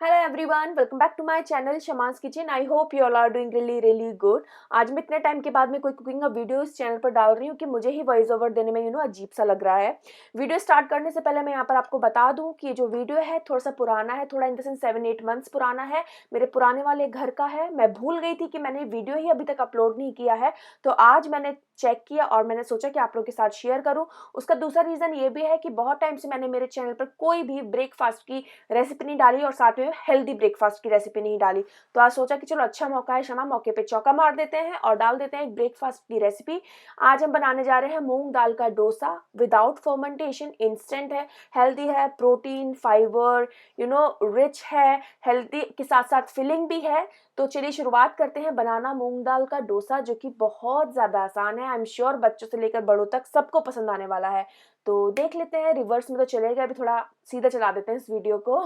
Hello everyone, welcome back to my channel Shama's kitchen. I hope you all are doing really good. आज मैं इतने time के बाद में कोई कुकिंग का वीडियो इस चैनल पर डाल रही हूँ कि मुझे ही वॉइस ओवर देने में अजीब सा लग रहा है। वीडियो स्टार्ट करने से पहले मैं यहाँ पर आपको बता दूँ कि ये जो वीडियो है थोड़ा सा पुराना है, थोड़ा इन द सेंस 7-8 मंथ्स पुराना है। मेरे पुराने वाले घर का है। मैं भूल गई थी कि मैंने वीडियो ही अभी तक अपलोड नहीं किया है, तो आज मैंने चेक किया और मैंने सोचा कि आप लोगों के साथ शेयर करूँ। उसका दूसरा रीज़न ये भी है कि बहुत टाइम से मैंने मेरे चैनल पर कोई भी ब्रेकफास्ट की रेसिपी नहीं डाली और साथ में हेल्दी ब्रेकफास्ट की रेसिपी नहीं डाली। तो आज सोचा कि चलो अच्छा मौका है, शमा मौके पे चौका मार देते हैं और डाल देते हैं एक ब्रेकफास्ट की रेसिपी। आज हम बनाने जा रहे हैं मूंग दाल का डोसा विदाउट फर्मेंटेशन। इंस्टेंट है, हेल्दी है, प्रोटीन फाइबर रिच है, हेल्दी के साथ साथ फिलिंग भी है। तो चलिए शुरुआत करते हैं बनाना मूंग दाल का डोसा, जो कि बहुत ज़्यादा आसान है। आई एम श्योर बच्चों से लेकर बड़ों तक सबको पसंद आने वाला है। तो देख लेते हैं, रिवर्स में तो चलेगा, अभी थोड़ा सीधा चला देते हैं इस वीडियो को।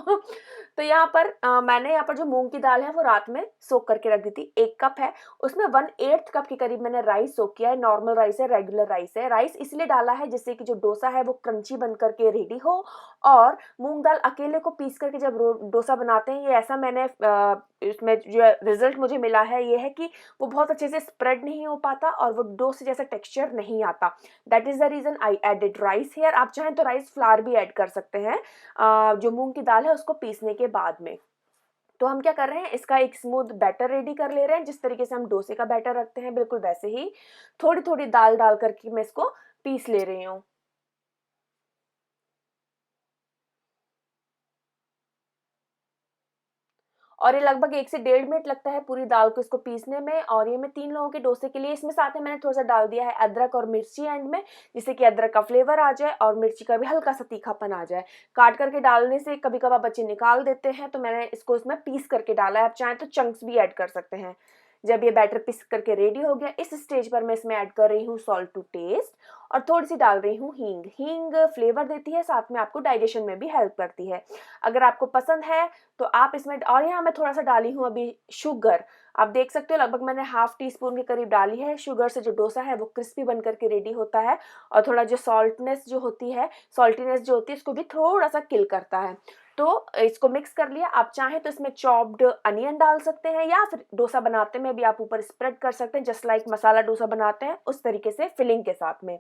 तो यहाँ पर मैंने यहाँ पर जो मूंग की दाल है वो रात में सोक करके रख दी थी। 1 कप है, उसमें 1/8 कप के करीब मैंने राइस सोक किया है। नॉर्मल राइस है, रेगुलर राइस है। राइस इसलिए डाला है जिससे कि जो डोसा है वो क्रंची बन करके रेडी हो। और मूंग दाल अकेले को पीस करके जब डोसा बनाते हैं, ये ऐसा मैंने इसमें जो रिजल्ट मुझे मिला है ये है कि वो बहुत अच्छे से स्प्रेड नहीं हो पाता और वो डोसे जैसा टेक्सचर नहीं आता। That is the reason I added rice here. आप चाहें तो राइस फ्लावर भी ऐड कर सकते हैं जो मूंग की दाल है उसको पीसने के बाद में। तो हम क्या कर रहे हैं, इसका एक स्मूथ बैटर रेडी कर ले रहे हैं। जिस तरीके से हम डोसे का बैटर रखते हैं बिल्कुल वैसे ही थोड़ी थोड़ी दाल डाल करके मैं इसको पीस ले रही हूँ। और ये लगभग 1 से 1.5 मिनट लगता है पूरी दाल को इसको पीसने में। और ये मैं 3 लोगों के डोसे के लिए, इसमें साथ में मैंने थोड़ा सा डाल दिया है अदरक और मिर्ची एंड में, जिससे कि अदरक का फ्लेवर आ जाए और मिर्ची का भी हल्का सा तीखापन आ जाए। काट करके डालने से कभी कभार बच्चे निकाल देते हैं, तो मैंने इसको इसमें पीस करके डाला है। आप चाहें तो चंक्स भी ऐड कर सकते हैं। जब ये बैटर पीस करके रेडी हो गया, इस स्टेज पर मैं इसमें ऐड कर रही हूँ सॉल्ट टू टेस्ट और थोड़ी सी डाल रही हूँ हींग। हींग फ्लेवर देती है, साथ में आपको डाइजेशन में भी हेल्प करती है। अगर आपको पसंद है तो आप इसमें, और यहाँ मैं थोड़ा सा डाली हूँ अभी शुगर। आप देख सकते हो लगभग मैंने ½ टीस्पून के करीब डाली है। शुगर से जो डोसा है वो क्रिस्पी बन करके रेडी होता है और थोड़ा जो सॉल्टनेस जो होती है, सॉल्टीनेस जो होती है, इसको भी थोड़ा सा किल करता है। तो इसको मिक्स कर लिया। आप चाहें तो इसमें चॉप्ड अनियन डाल सकते हैं या फिर डोसा बनाते में भी आप ऊपर स्प्रेड कर सकते हैं, जस्ट लाइक मसाला डोसा बनाते हैं उस तरीके से फिलिंग के साथ में।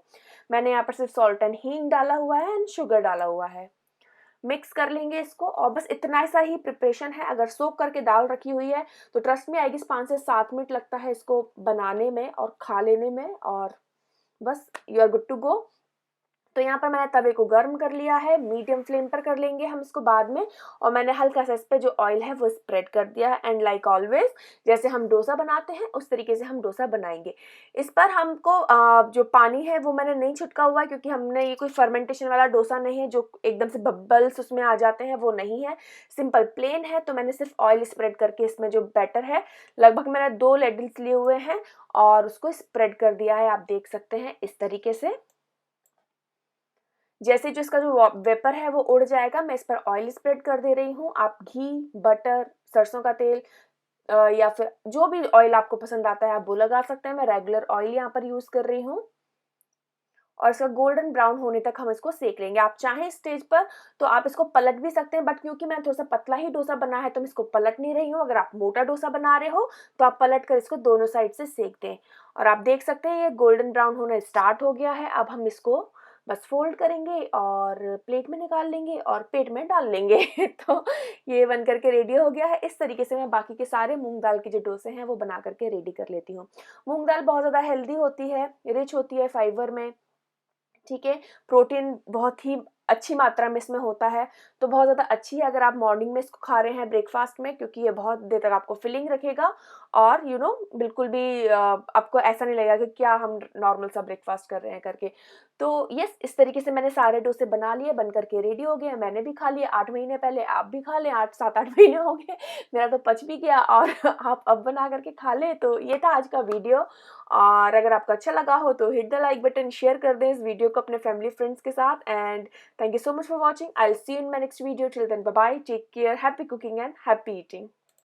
मैंने यहाँ पर सिर्फ सॉल्ट एंड हींग डाला हुआ है एंड शुगर डाला हुआ है। मिक्स कर लेंगे इसको और बस इतना सा ही प्रिपरेशन है। अगर सोक करके दाल रखी हुई है तो ट्रस्ट में आएगी 5 से 7 मिनट लगता है इसको बनाने में और खा लेने में, और बस you are good to go. तो यहाँ पर मैंने तवे को गर्म कर लिया है, मीडियम फ्लेम पर कर लेंगे हम इसको बाद में। और मैंने हल्का सा इस पे जो ऑयल है वो स्प्रेड कर दिया है एंड लाइक ऑलवेज जैसे हम डोसा बनाते हैं उस तरीके से हम डोसा बनाएंगे। इस पर हमको जो पानी है वो मैंने नहीं छिटका हुआ है, क्योंकि हमने ये कोई फर्मेंटेशन वाला डोसा नहीं है जो एकदम से बबल्स उसमें आ जाते हैं, वो नहीं है। सिंपल प्लेन है। तो मैंने सिर्फ ऑयल स्प्रेड करके इसमें जो बैटर है, लगभग मैंने 2 लेडल्स लिए हुए हैं और उसको स्प्रेड कर दिया है। आप देख सकते हैं इस तरीके से। जैसे जो इसका जो वेपर है वो उड़ जाएगा, मैं इस पर ऑयल स्प्रेड कर दे रही हूँ। आप घी, बटर, सरसों का तेल या फिर जो भी ऑयल आपको पसंद आता है आप वो लगा सकते हैं। मैं रेगुलर ऑयल यहाँ पर यूज कर रही हूँ और इसका गोल्डन ब्राउन होने तक हम इसको सेक लेंगे। आप चाहें स्टेज पर तो आप इसको पलट भी सकते हैं, बट क्योंकि मैंने थोड़ा सा पतला ही डोसा बना है तो मैं इसको पलट नहीं रही हूँ। अगर आप मोटा डोसा बना रहे हो तो आप पलट कर इसको दोनों साइड से सेक दें। और आप देख सकते हैं ये गोल्डन ब्राउन होना स्टार्ट हो गया है। अब हम इसको बस फोल्ड करेंगे और प्लेट में निकाल लेंगे और पेट में डाल लेंगे। तो ये बन करके रेडी हो गया है। इस तरीके से मैं बाकी के सारे मूंग दाल के जो डोसे हैं वो बना करके रेडी कर लेती हूँ। मूंग दाल बहुत ज़्यादा हेल्दी होती है, रिच होती है फाइबर में, ठीक है। प्रोटीन बहुत ही अच्छी मात्रा में इसमें होता है, तो बहुत ज़्यादा अच्छी है अगर आप मॉर्निंग में इसको खा रहे हैं ब्रेकफास्ट में, क्योंकि ये बहुत देर तक आपको फिलिंग रखेगा और बिल्कुल भी आपको ऐसा नहीं लगेगा कि क्या हम नॉर्मल सा ब्रेकफास्ट कर रहे हैं करके। तो यस, इस तरीके से मैंने सारे डोसे बना लिए, बन करके रेडी हो गए। मैंने भी खा लिए 8 महीने पहले, आप भी खा लें। 8-7-8 महीने हो गए, मेरा तो पच भी गया और आप अब बना करके खा लें। तो ये था आज का वीडियो। और अगर आपको अच्छा लगा हो तो hit the like button, share कर दें इस वीडियो को अपने फैमिली फ्रेंड्स के साथ। And thank you so much for watching. I'll see you in my next video. Till then, bye bye. Take care. Happy cooking and happy eating.